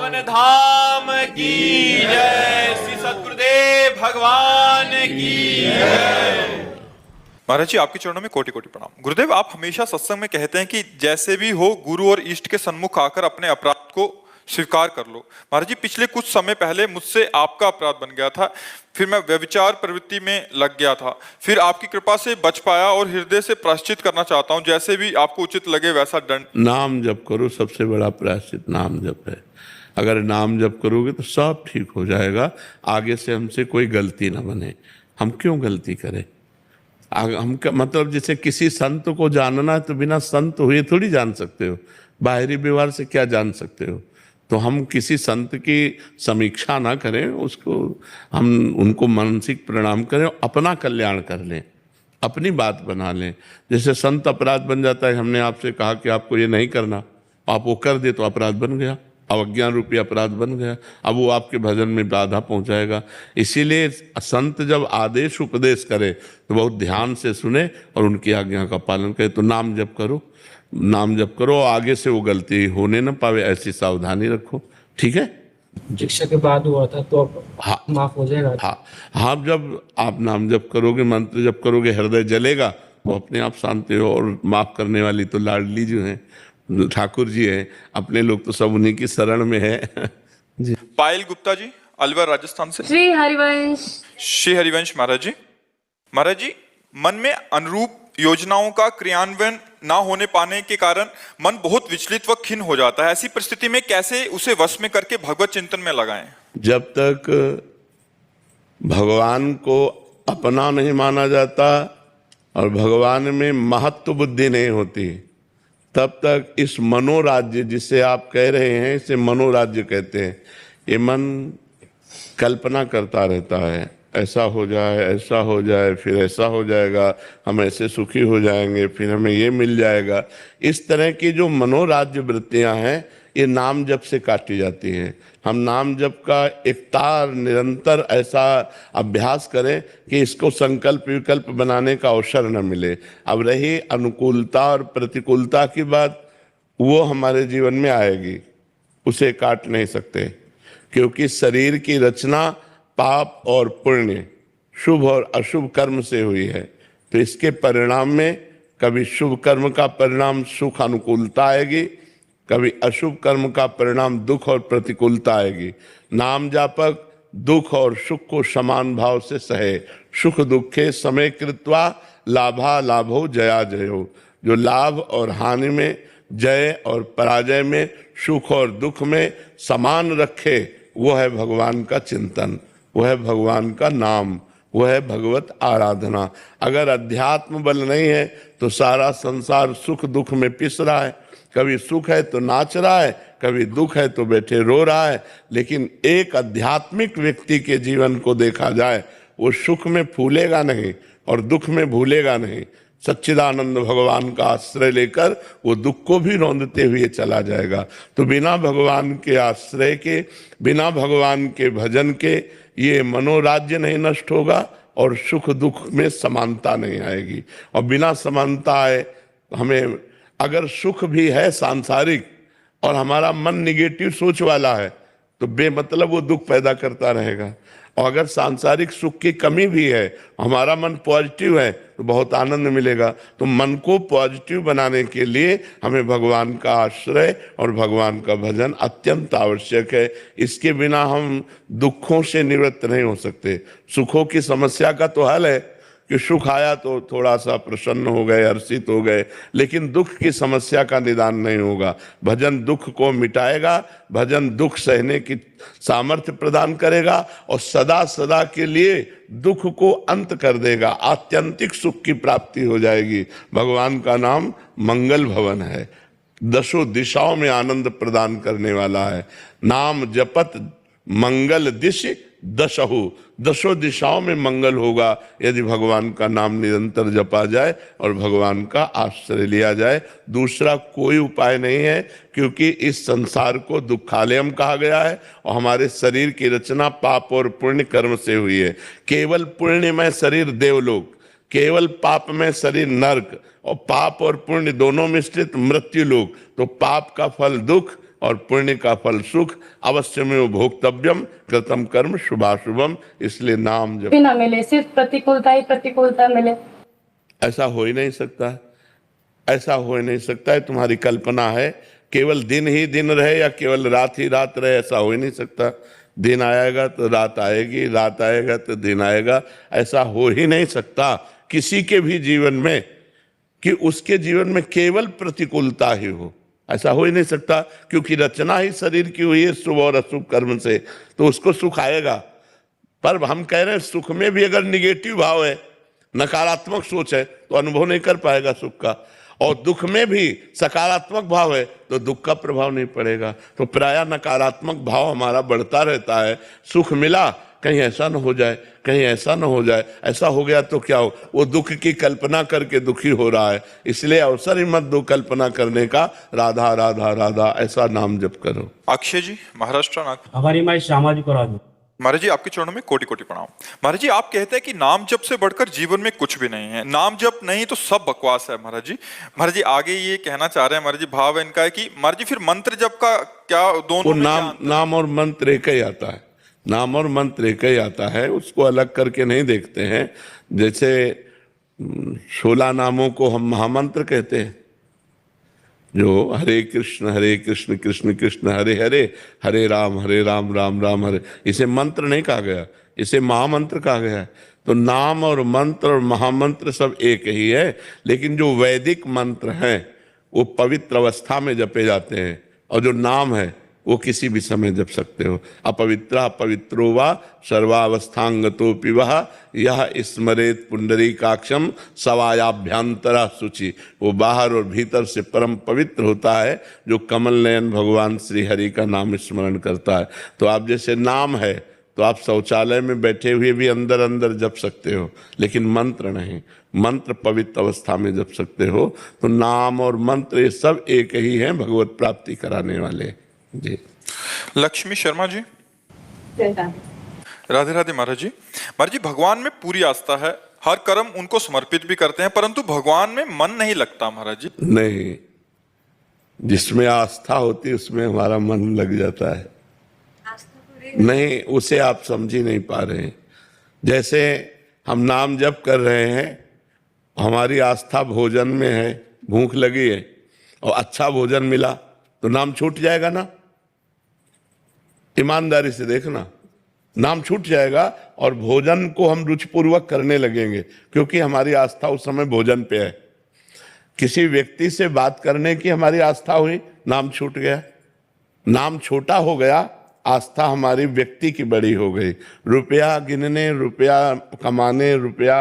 वृंदावन धाम की जय। श्री सद्गुरुदेव भगवान की जय। महाराज जी, आपके चरणों में कोटि कोटि प्रणाम। गुरुदेव, आप हमेशा सत्संग में कहते हैं कि जैसे भी हो गुरु और इष्ट के सन्मुख आकर अपने अपराध को स्वीकार कर लो। महाराज जी, पिछले कुछ समय पहले मुझसे आपका अपराध बन गया था, फिर मैं व्यभिचार प्रवृत्ति में लग गया था, फिर आपकी कृपा से बच पाया और हृदय से प्रायश्चित करना चाहता हूं, जैसे भी आपको उचित लगे वैसा दंड। नाम जप करो, सबसे बड़ा प्रायश्चित नाम जप है। अगर नाम जप करोगे तो सब ठीक हो जाएगा। आगे से हमसे कोई गलती ना बने। हम क्यों गलती करें? हम मतलब जैसे किसी संत को जानना है तो बिना संत हुए थोड़ी जान सकते हो। बाहरी व्यवहार से क्या जान सकते हो? तो हम किसी संत की समीक्षा ना करें, उसको हम उनको मानसिक प्रणाम करें, अपना कल्याण कर लें, अपनी बात बना लें। जैसे संत अपराध बन जाता है, हमने आपसे कहा कि आपको ये नहीं करना, आप वो कर दे तो अपराध बन गया, अवज्ञा रूपी अपराध बन गया। अब वो आपके भजन में बाधा पहुंचाएगा। इसीलिए संत जब आदेश उपदेश करे तो बहुत ध्यान से सुने और उनकी आज्ञा का पालन करे। तो नाम जप करो, नाम जप करो, आगे से वो गलती होने न पावे, ऐसी सावधानी रखो। ठीक है? शिक्षा के बाद हुआ था तो अब हाँ, माफ हो जाएगा। हाँ, जब आप नाम जप करोगे, मंत्र जप करोगे, हृदय जलेगा तो अपने आप शांति हो। और माफ करने वाली तो लाडली जो है ठाकुर जी है, अपने लोग तो सब उन्हीं की शरण में है। जी। पायल गुप्ता जी, अलवर राजस्थान से। श्री हरिवंश। श्री हरिवंश महाराज जी। महाराज जी, मन में अनुरूप योजनाओं का क्रियान्वयन ना होने पाने के कारण मन बहुत विचलित व खिन्न हो जाता है। ऐसी परिस्थिति में कैसे उसे वश में करके भगवत चिंतन में लगाएं? जब तक भगवान को अपना नहीं माना जाता और भगवान में महत्व बुद्धि नहीं होती, तब तक इस मनोराज्य जिसे आप कह रहे हैं, इसे मनोराज्य कहते हैं। ये मन कल्पना करता रहता है, ऐसा हो जाए, ऐसा हो जाए, फिर ऐसा हो जाएगा, हम ऐसे सुखी हो जाएंगे, फिर हमें ये मिल जाएगा। इस तरह की जो मनोराज्य वृत्तियां हैं, ये नाम जप से काटी जाती हैं। हम नाम जप का एक तार निरंतर ऐसा अभ्यास करें कि इसको संकल्प विकल्प बनाने का अवसर न मिले। अब रही अनुकूलता और प्रतिकूलता की बात, वो हमारे जीवन में आएगी, उसे काट नहीं सकते, क्योंकि शरीर की रचना पाप और पुण्य, शुभ और अशुभ कर्म से हुई है। तो इसके परिणाम में कभी शुभ कर्म का परिणाम सुख अनुकूलता आएगी, कभी अशुभ कर्म का परिणाम दुख और प्रतिकूलता आएगी। नाम जापक दुख और सुख को समान भाव से सहे। सुख दुखे समय कृत्वा लाभा लाभो जया जयो। जो लाभ और हानि में, जय और पराजय में, सुख और दुख में समान रखे, वो है भगवान का चिंतन, वो है भगवान का नाम, वो है भगवत आराधना। अगर अध्यात्म बल नहीं है तो सारा संसार सुख दुख में पिस रहा है। कभी सुख है तो नाच रहा है, कभी दुख है तो बैठे रो रहा है। लेकिन एक आध्यात्मिक व्यक्ति के जीवन को देखा जाए, वो सुख में फूलेगा नहीं और दुख में भूलेगा नहीं। सच्चिदानंद भगवान का आश्रय लेकर वो दुख को भी रौंदते हुए चला जाएगा। तो बिना भगवान के आश्रय के, बिना भगवान के भजन के ये मनोराज्य नहीं नष्ट होगा और सुख दुख में समानता नहीं आएगी। और बिना समानता आए, हमें अगर सुख भी है सांसारिक और हमारा मन निगेटिव सोच वाला है तो बेमतलब वो दुख पैदा करता रहेगा। और अगर सांसारिक सुख की कमी भी है, हमारा मन पॉजिटिव है, तो बहुत आनंद मिलेगा। तो मन को पॉजिटिव बनाने के लिए हमें भगवान का आश्रय और भगवान का भजन अत्यंत आवश्यक है। इसके बिना हम दुखों से निवृत्त नहीं हो सकते। सुखों की समस्या का तो हल है कि सुख आया तो थोड़ा सा प्रसन्न हो गए, हर्षित हो गए, लेकिन दुख की समस्या का निदान नहीं होगा। भजन दुख को मिटाएगा, भजन दुख सहने की सामर्थ्य प्रदान करेगा और सदा सदा के लिए दुख को अंत कर देगा। आत्यंतिक सुख की प्राप्ति हो जाएगी। भगवान का नाम मंगल भवन है, दसों दिशाओं में आनंद प्रदान करने वाला है। नाम जपत मंगल दिश दशहु, दसों दिशाओं में मंगल होगा यदि भगवान का नाम निरंतर जपा जाए और भगवान का आश्रय लिया जाए। दूसरा कोई उपाय नहीं है, क्योंकि इस संसार को दुखालयम कहा गया है और हमारे शरीर की रचना पाप और पुण्य कर्म से हुई है। केवल पुण्य में शरीर देवलोक, केवल पाप में शरीर नरक, और पाप और पुण्य दोनों मिश्रित मृत्यु लोक। तो पाप का फल दुख और पुण्य का फल सुख, अवश्य में भोक्तव्यम, कृतम कर्म शुभाशुभम। इसलिए नाम जब भी ना मिले, सिर्फ प्रतिकूलता ही प्रतिकूलता मिले, ऐसा हो ही नहीं सकता, ऐसा हो ही नहीं सकता है। तुम्हारी कल्पना है केवल दिन ही दिन रहे या केवल रात ही रात रहे, ऐसा हो ही नहीं सकता। दिन आएगा तो रात आएगी, रात आएगा तो दिन आएगा, ऐसा हो ही नहीं सकता किसी के भी जीवन में कि उसके जीवन में केवल प्रतिकूलता ही हो, ऐसा हो ही नहीं सकता। क्योंकि रचना ही शरीर की हुई है शुभ और अशुभ कर्म से, तो उसको सुख आएगा। पर हम कह रहे हैं सुख में भी अगर निगेटिव भाव है, नकारात्मक सोच है, तो अनुभव नहीं कर पाएगा सुख का। और दुख में भी सकारात्मक भाव है तो दुख का प्रभाव नहीं पड़ेगा। तो प्रायः नकारात्मक भाव हमारा बढ़ता रहता है। सुख मिला, कहीं ऐसा न हो जाए, कहीं ऐसा न हो जाए, ऐसा हो गया तो क्या हो, वो दुख की कल्पना करके दुखी हो रहा है। इसलिए अवसर ही मत दो कल्पना करने का, राधा राधा राधा ऐसा नाम जप करो। अक्षय जी, महाराष्ट्र नागपुर। हमारी माई श्यामा जी को राजू। महाराज जी, आपके चरणों में कोटि कोटि प्रणाम। महाराज जी, आप कहते हैं कि नाम जप से बढ़कर जीवन में कुछ भी नहीं है, नाम जप नहीं तो सब बकवास है। महाराज जी आगे ये कहना चाह रहे हैं, महाराज जी भाव इनका है कि महाराज जी फिर मंत्र जप का क्या, दोनों वो में क्या अंतर? नाम और मंत्र एक ही आता है, नाम और मंत्र एक ही आता है, उसको अलग करके नहीं देखते हैं। जैसे 16 नामों को हम महामंत्र कहते हैं, जो हरे कृष्ण कृष्ण कृष्ण हरे हरे, हरे राम राम राम हरे, इसे मंत्र नहीं कहा गया, इसे महामंत्र कहा गया है। तो नाम और मंत्र और महामंत्र सब एक ही है, लेकिन जो वैदिक मंत्र हैं वो पवित्र अवस्था में जपे जाते हैं, और जो नाम है वो किसी भी समय जप सकते हो। अपवित्रा पवित्रो वा सर्वावस्थांगतोपि वह यह स्मरेत पुंडरीकाक्षम सवायाभ्यंतरा शुचि। वो बाहर और भीतर से परम पवित्र होता है जो कमल नयन भगवान श्री हरि का नाम स्मरण करता है। तो आप जैसे नाम है तो आप शौचालय में बैठे हुए भी अंदर अंदर जप सकते हो, लेकिन मंत्र नहीं, मंत्र पवित्र अवस्था में जप सकते हो। तो नाम और मंत्र ये सब एक ही हैं, भगवत प्राप्ति कराने वाले जी। लक्ष्मी शर्मा जी, राधे राधे। महाराज जी भगवान में पूरी आस्था है, हर कर्म उनको समर्पित भी करते हैं, परंतु भगवान में मन नहीं लगता। महाराज जी नहीं, जिसमें आस्था होती है उसमें हमारा मन लग जाता है। नहीं, उसे आप समझ ही नहीं पा रहे हैं। जैसे हम नाम जप कर रहे हैं, हमारी आस्था भोजन में है, भूख लगी है और अच्छा भोजन मिला तो नाम छूट जाएगा ना। ईमानदारी से देखना, नाम छूट जाएगा और भोजन को हम रुचिपूर्वक करने लगेंगे, क्योंकि हमारी आस्था उस समय भोजन पे है। किसी व्यक्ति से बात करने की हमारी आस्था हुई, नाम छूट गया, नाम छोटा हो गया, आस्था हमारी व्यक्ति की बड़ी हो गई। रुपया गिनने, रुपया कमाने, रुपया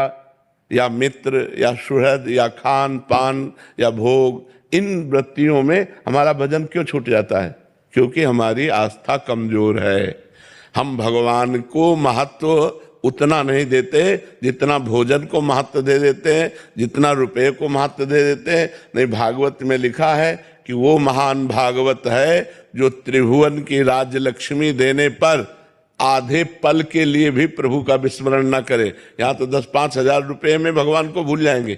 या मित्र या सुहृद या खान पान या भोग, इन वृत्तियों में हमारा भजन क्यों छूट जाता है? क्योंकि हमारी आस्था कमजोर है। हम भगवान को महत्व उतना नहीं देते जितना भोजन को महत्व दे देते हैं, जितना रुपये को महत्व दे देते हैं। नहीं, भागवत में लिखा है कि वो महान भागवत है जो त्रिभुवन की राज्य लक्ष्मी देने पर आधे पल के लिए भी प्रभु का विस्मरण न करे। यहाँ तो 10-5 हजार रुपये में भगवान को भूल जाएंगे,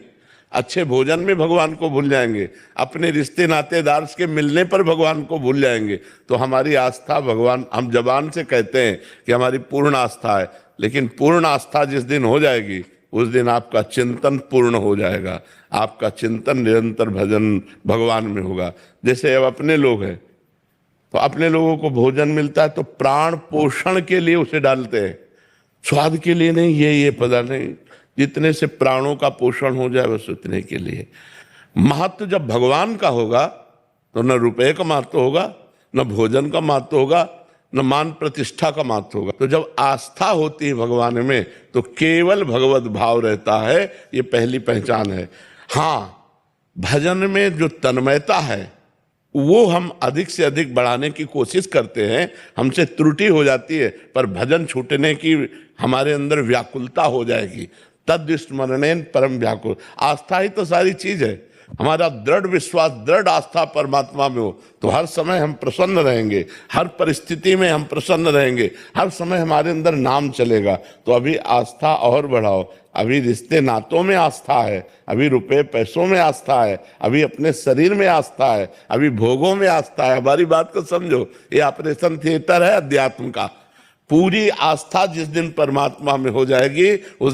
अच्छे भोजन में भगवान को भूल जाएंगे, अपने रिश्ते नातेदार के मिलने पर भगवान को भूल जाएंगे। तो हमारी आस्था भगवान, हम जबान से कहते हैं कि हमारी पूर्ण आस्था है, लेकिन पूर्ण आस्था जिस दिन हो जाएगी उस दिन आपका चिंतन पूर्ण हो जाएगा, आपका चिंतन निरंतर भजन भगवान में होगा। जैसे अब अपने लोग हैं तो अपने लोगों को भोजन मिलता है तो प्राण पोषण के लिए उसे डालते हैं, स्वाद के लिए नहीं, ये पदार्थ नहीं, जितने से प्राणों का पोषण हो जाए बस उतने के लिए। महत्व जब भगवान का होगा तो न रुपए का महत्व होगा, न भोजन का महत्व होगा, न मान प्रतिष्ठा का महत्व होगा। तो जब आस्था होती है भगवान में तो केवल भगवत भाव रहता है, ये पहली पहचान है। हाँ, भजन में जो तन्मयता है वो हम अधिक से अधिक बढ़ाने की कोशिश करते हैं, हमसे त्रुटि हो जाती है, पर भजन छूटने की हमारे अंदर व्याकुलता हो जाएगी। तद स्मरणेन परम व्याकुल। आस्था ही तो सारी चीज है। हमारा दृढ़ विश्वास, दृढ़ आस्था परमात्मा में हो तो हर समय हम प्रसन्न रहेंगे, हर परिस्थिति में हम प्रसन्न रहेंगे, हर समय हमारे अंदर नाम चलेगा। तो अभी आस्था और बढ़ाओ, अभी रिश्ते नातों में आस्था है, अभी रुपए पैसों में आस्था है, अभी अपने शरीर में आस्था है, अभी भोगों में आस्था है। हमारी बात को समझो, ये ऑपरेशन थिएटर है अध्यात्म का। पूरी आस्था जिस दिन परमात्मा में हो जाएगी उस